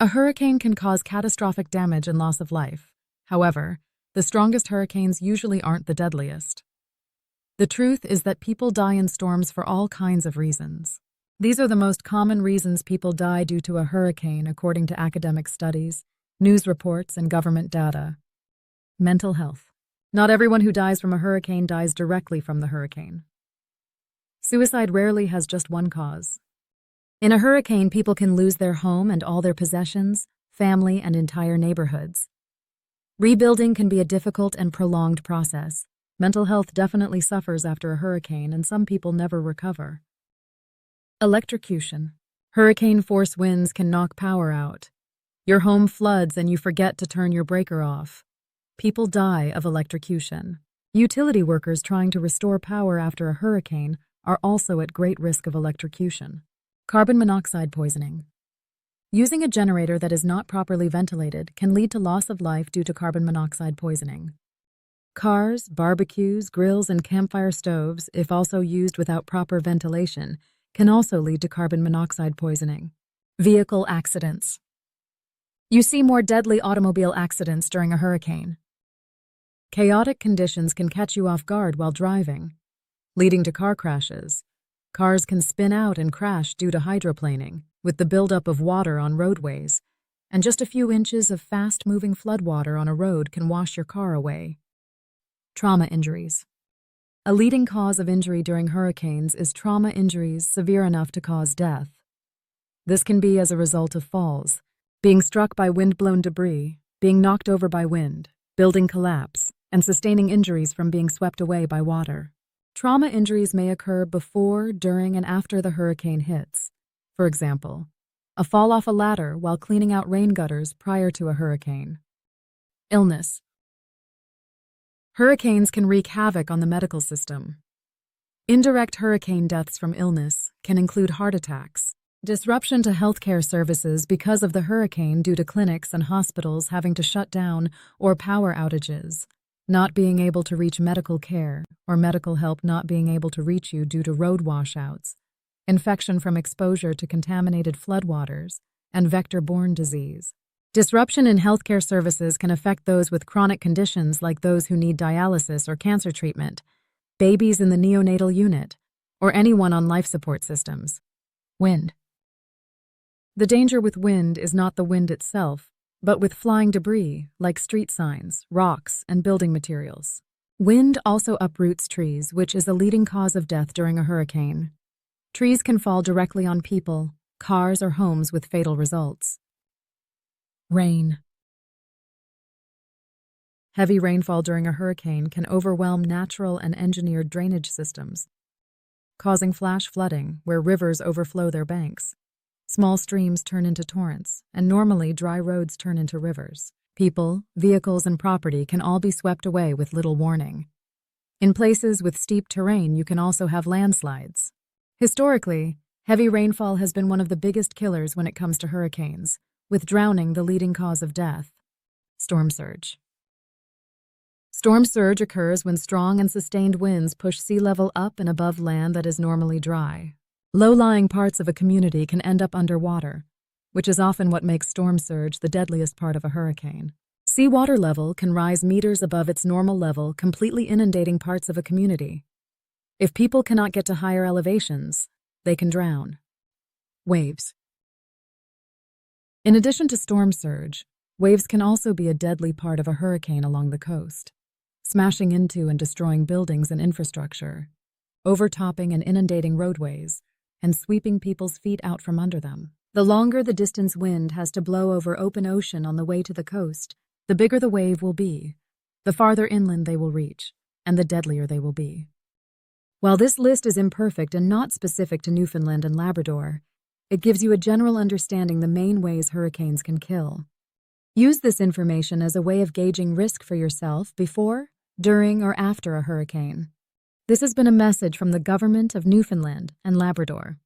A hurricane can cause catastrophic damage and loss of life. However, the strongest hurricanes usually aren't the deadliest. The truth is that people die in storms for all kinds of reasons. These are the most common reasons people die due to a hurricane, according to academic studies, news reports, and government data. Mental health. Not everyone who dies from a hurricane dies directly from the hurricane. Suicide rarely has just one cause. In a hurricane, people can lose their home and all their possessions, family, and entire neighborhoods. Rebuilding can be a difficult and prolonged process. Mental health definitely suffers after a hurricane, and some people never recover. Electrocution. Hurricane force winds can knock power out. Your home floods and you forget to turn your breaker off. People die of electrocution. Utility workers trying to restore power after a hurricane are also at great risk of electrocution. Carbon monoxide poisoning. Using a generator that is not properly ventilated can lead to loss of life due to carbon monoxide poisoning. Cars, barbecues, grills, and campfire stoves, if also used without proper ventilation, can also lead to carbon monoxide poisoning. Vehicle accidents. You see more deadly automobile accidents during a hurricane. Chaotic conditions can catch you off guard while driving, leading to car crashes. Cars can spin out and crash due to hydroplaning, with the buildup of water on roadways, and just a few inches of fast-moving floodwater on a road can wash your car away. Trauma injuries. A leading cause of injury during hurricanes is trauma injuries severe enough to cause death. This can be as a result of falls, being struck by wind-blown debris, being knocked over by wind, building collapse, and sustaining injuries from being swept away by water. Trauma injuries may occur before, during, and after the hurricane hits. For example, a fall off a ladder while cleaning out rain gutters prior to a hurricane. Illness. Hurricanes can wreak havoc on the medical system. Indirect hurricane deaths from illness can include heart attacks, disruption to healthcare services because of the hurricane due to clinics and hospitals having to shut down or power outages, not being able to reach medical care, or medical help not being able to reach you due to road washouts, infection from exposure to contaminated floodwaters, and vector-borne disease. Disruption in healthcare services can affect those with chronic conditions like those who need dialysis or cancer treatment, babies in the neonatal unit, or anyone on life support systems. Wind. The danger with wind is not the wind itself, but with flying debris like street signs, rocks, and building materials. Wind also uproots trees, which is a leading cause of death during a hurricane. Trees can fall directly on people, cars, or homes with fatal results. Rain. Heavy rainfall during a hurricane can overwhelm natural and engineered drainage systems, causing flash flooding where rivers overflow their banks. Small streams turn into torrents, and normally dry roads turn into rivers. People, vehicles, and property can all be swept away with little warning. In places with steep terrain, you can also have landslides. Historically, heavy rainfall has been one of the biggest killers when it comes to hurricanes, with drowning the leading cause of death. Storm surge. Storm surge occurs when strong and sustained winds push sea level up and above land that is normally dry. Low-lying parts of a community can end up underwater, which is often what makes storm surge the deadliest part of a hurricane. Seawater level can rise meters above its normal level, completely inundating parts of a community. If people cannot get to higher elevations, they can drown. Waves. In addition to storm surge, waves can also be a deadly part of a hurricane along the coast, smashing into and destroying buildings and infrastructure, overtopping and inundating roadways, and sweeping people's feet out from under them. The longer the distance wind has to blow over open ocean on the way to the coast, the bigger the wave will be, the farther inland they will reach, and the deadlier they will be. While this list is imperfect and not specific to Newfoundland and Labrador, it gives you a general understanding the main ways hurricanes can kill. Use this information as a way of gauging risk for yourself before, during, or after a hurricane. This has been a message from the Government of Newfoundland and Labrador.